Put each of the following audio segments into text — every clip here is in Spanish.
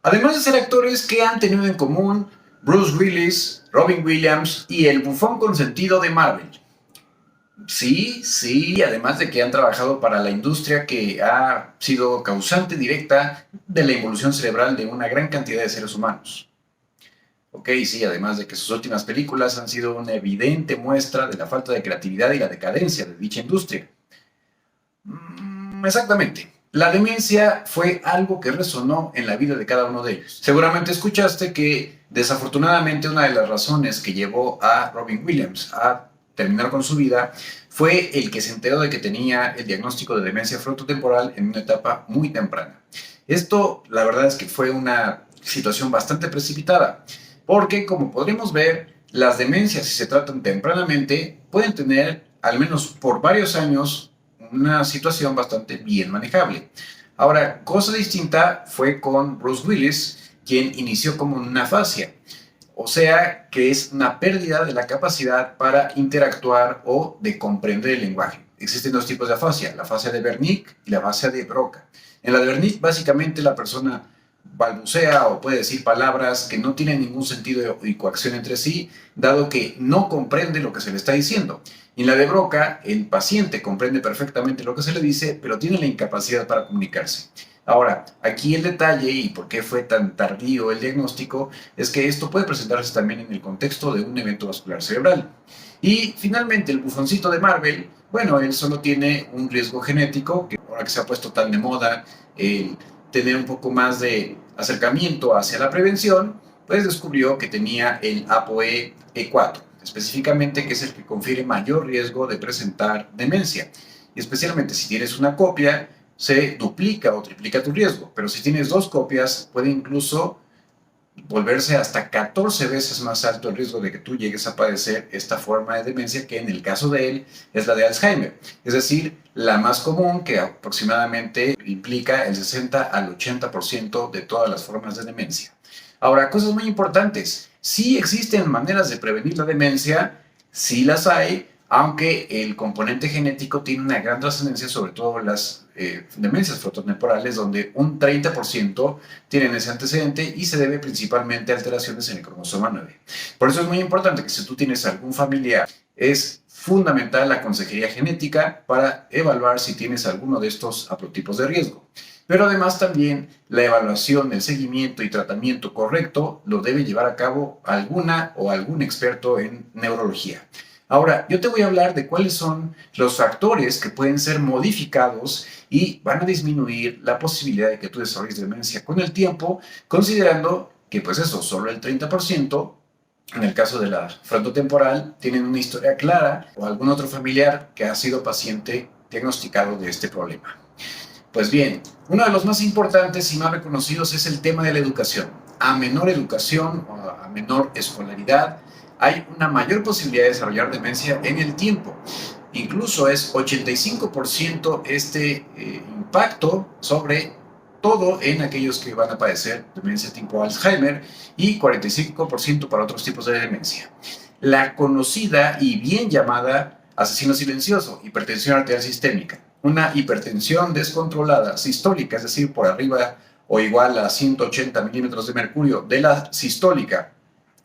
Además de ser actores, ¿qué han tenido en común Bruce Willis, Robin Williams y el bufón consentido de Marvel? Sí, sí, además de que han trabajado para la industria que ha sido causante directa de la involución cerebral de una gran cantidad de seres humanos. Ok, sí, además de que sus últimas películas han sido una evidente muestra de la falta de creatividad y la decadencia de dicha industria. Exactamente. La demencia fue algo que resonó en la vida de cada uno de ellos. Seguramente escuchaste que desafortunadamente una de las razones que llevó a Robin Williams a terminar con su vida fue el que se enteró de que tenía el diagnóstico de demencia frontotemporal en una etapa muy temprana. Esto, la verdad es que fue una situación bastante precipitada, porque como podremos ver, las demencias, si se tratan tempranamente, pueden tener, al menos por varios años, una situación bastante bien manejable. Ahora, cosa distinta fue con Bruce Willis, quien inició como una afasia, o sea, que es una pérdida de la capacidad para interactuar o de comprender el lenguaje. Existen dos tipos de afasia, la afasia de Wernicke y la afasia de Broca. En la de Wernicke, básicamente la persona balbucea o puede decir palabras que no tienen ningún sentido y coacción entre sí, dado que no comprende lo que se le está diciendo. Y en la de Broca, el paciente comprende perfectamente lo que se le dice, pero tiene la incapacidad para comunicarse. Ahora, aquí el detalle y por qué fue tan tardío el diagnóstico es que esto puede presentarse también en el contexto de un evento vascular cerebral. Y finalmente, el bufoncito de Marvel, bueno, él solo tiene un riesgo genético, que ahora que se ha puesto tan de moda el tener un poco más de acercamiento hacia la prevención, pues descubrió que tenía el ApoE E4, específicamente que es el que confiere mayor riesgo de presentar demencia. Y especialmente si tienes una copia, se duplica o triplica tu riesgo, pero si tienes dos copias, puede incluso volverse hasta 14 veces más alto el riesgo de que tú llegues a padecer esta forma de demencia, que en el caso de él es la de Alzheimer, es decir, la más común, que aproximadamente implica el 60 al 80% de todas las formas de demencia. Ahora, cosas muy importantes, sí existen maneras de prevenir la demencia, sí las hay, aunque el componente genético tiene una gran trascendencia, sobre todo las demencias frontotemporales, donde un 30% tienen ese antecedente y se debe principalmente a alteraciones en el cromosoma 9. Por eso es muy importante que si tú tienes algún familiar, es fundamental la consejería genética para evaluar si tienes alguno de estos haplotipos de riesgo. Pero además también la evaluación, el seguimiento y tratamiento correcto lo debe llevar a cabo alguna o algún experto en neurología. Ahora, yo te voy a hablar de cuáles son los factores que pueden ser modificados y van a disminuir la posibilidad de que tú desarrolles demencia con el tiempo, considerando que, pues eso, solo el 30%, en el caso de la frontotemporal, tienen una historia clara o algún otro familiar que ha sido paciente diagnosticado de este problema. Pues bien, uno de los más importantes y más reconocidos es el tema de la educación. A menor educación o a menor escolaridad, hay una mayor posibilidad de desarrollar demencia en el tiempo. Incluso es 85% este impacto sobre todo en aquellos que van a padecer demencia tipo Alzheimer y 45% para otros tipos de demencia. La conocida y bien llamada asesino silencioso, hipertensión arterial sistémica. Una hipertensión descontrolada sistólica, es decir, por arriba o igual a 180 milímetros de mercurio de la sistólica,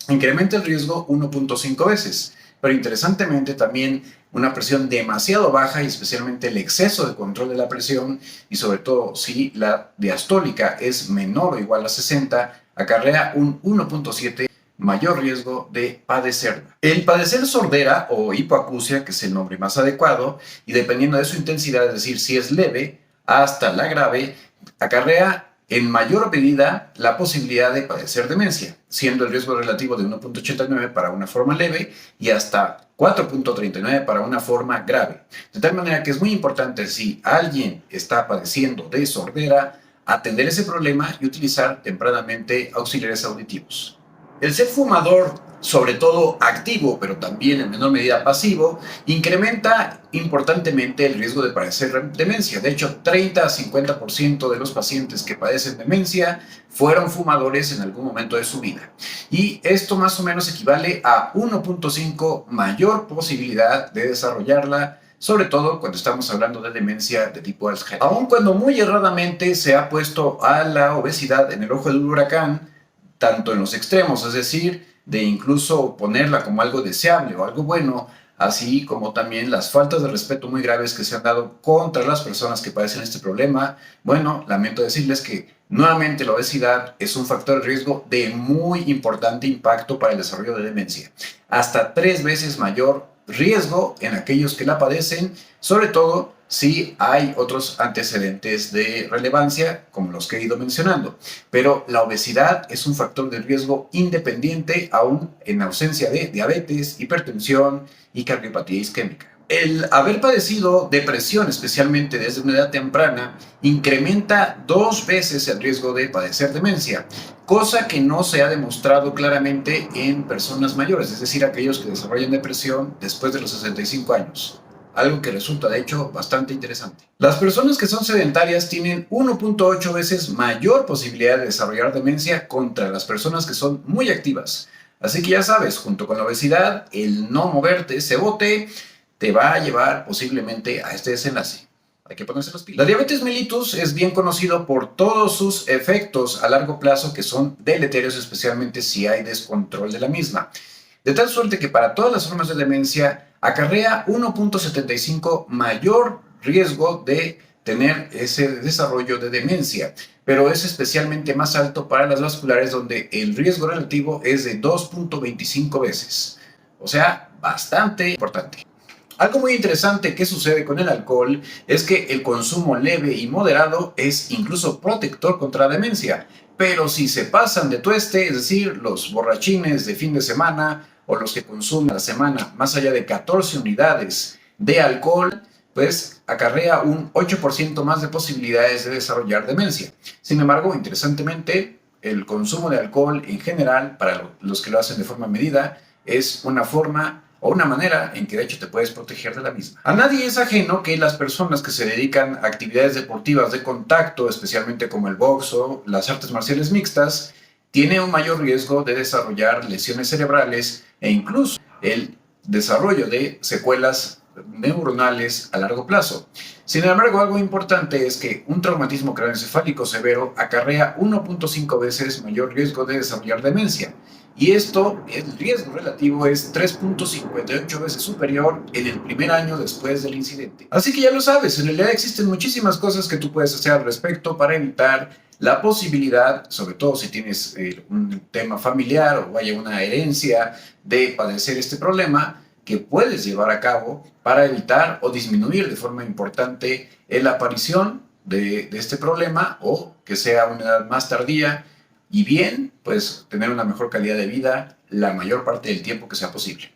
incrementa el riesgo 1.5 veces, pero interesantemente también una presión demasiado baja y especialmente el exceso de control de la presión y sobre todo si la diastólica es menor o igual a 60, acarrea un 1.7 mayor riesgo de padecerla. El padecer sordera o hipoacusia, que es el nombre más adecuado, y dependiendo de su intensidad, es decir, si es leve hasta la grave, acarrea en mayor medida la posibilidad de padecer demencia, siendo el riesgo relativo de 1.89 para una forma leve y hasta 4.39 para una forma grave. De tal manera que es muy importante, si alguien está padeciendo de sordera, atender ese problema y utilizar tempranamente auxiliares auditivos. El ser fumador, sobre todo activo, pero también en menor medida pasivo, incrementa importantemente el riesgo de padecer demencia. De hecho, 30 a 50% de los pacientes que padecen demencia fueron fumadores en algún momento de su vida. Y esto más o menos equivale a 1.5 mayor posibilidad de desarrollarla sobre todo cuando estamos hablando de demencia de tipo Alzheimer. Aun cuando muy erradamente se ha puesto a la obesidad en el ojo del huracán, tanto en los extremos, es decir, de incluso ponerla como algo deseable o algo bueno, así como también las faltas de respeto muy graves que se han dado contra las personas que padecen este problema. Bueno, lamento decirles que nuevamente la obesidad es un factor de riesgo de muy importante impacto para el desarrollo de demencia. Hasta 3 veces mayor riesgo en aquellos que la padecen, sobre todo si hay otros antecedentes de relevancia, como los que he ido mencionando. Pero la obesidad es un factor de riesgo independiente, aún en ausencia de diabetes, hipertensión y cardiopatía isquémica. El haber padecido depresión, especialmente desde una edad temprana, incrementa 2 veces el riesgo de padecer demencia, cosa que no se ha demostrado claramente en personas mayores, es decir, aquellos que desarrollan depresión después de los 65 años. Algo que resulta, de hecho, bastante interesante. Las personas que son sedentarias tienen 1.8 veces mayor posibilidad de desarrollar demencia contra las personas que son muy activas. Así que ya sabes, junto con la obesidad, el no moverte, ese bote, te va a llevar posiblemente a este desenlace. Hay que ponerse las pilas. La diabetes mellitus es bien conocido por todos sus efectos a largo plazo que son deleterios, especialmente si hay descontrol de la misma. De tal suerte que para todas las formas de demencia acarrea 1.75 mayor riesgo de tener ese desarrollo de demencia, pero es especialmente más alto para las vasculares, donde el riesgo relativo es de 2.25 veces. O sea, bastante importante. Algo muy interesante que sucede con el alcohol es que el consumo leve y moderado es incluso protector contra la demencia, pero si se pasan de tueste, es decir, los borrachines de fin de semana o los que consumen a la semana más allá de 14 unidades de alcohol, pues acarrea un 8% más de posibilidades de desarrollar demencia. Sin embargo, interesantemente, el consumo de alcohol en general, para los que lo hacen de forma medida, es una forma o una manera en que de hecho te puedes proteger de la misma. A nadie es ajeno que las personas que se dedican a actividades deportivas de contacto, especialmente como el boxeo, las artes marciales mixtas, tienen un mayor riesgo de desarrollar lesiones cerebrales e incluso el desarrollo de secuelas neuronales a largo plazo. Sin embargo, algo importante es que un traumatismo craneoencefálico severo acarrea 1.5 veces mayor riesgo de desarrollar demencia. Y esto, el riesgo relativo es 3.58 veces superior en el primer año después del incidente. Así que ya lo sabes, en realidad existen muchísimas cosas que tú puedes hacer al respecto para evitar la posibilidad, sobre todo si tienes un tema familiar o vaya una herencia de padecer este problema, que puedes llevar a cabo para evitar o disminuir de forma importante la aparición de este problema, o que sea una edad más tardía, y bien, pues tener una mejor calidad de vida la mayor parte del tiempo que sea posible.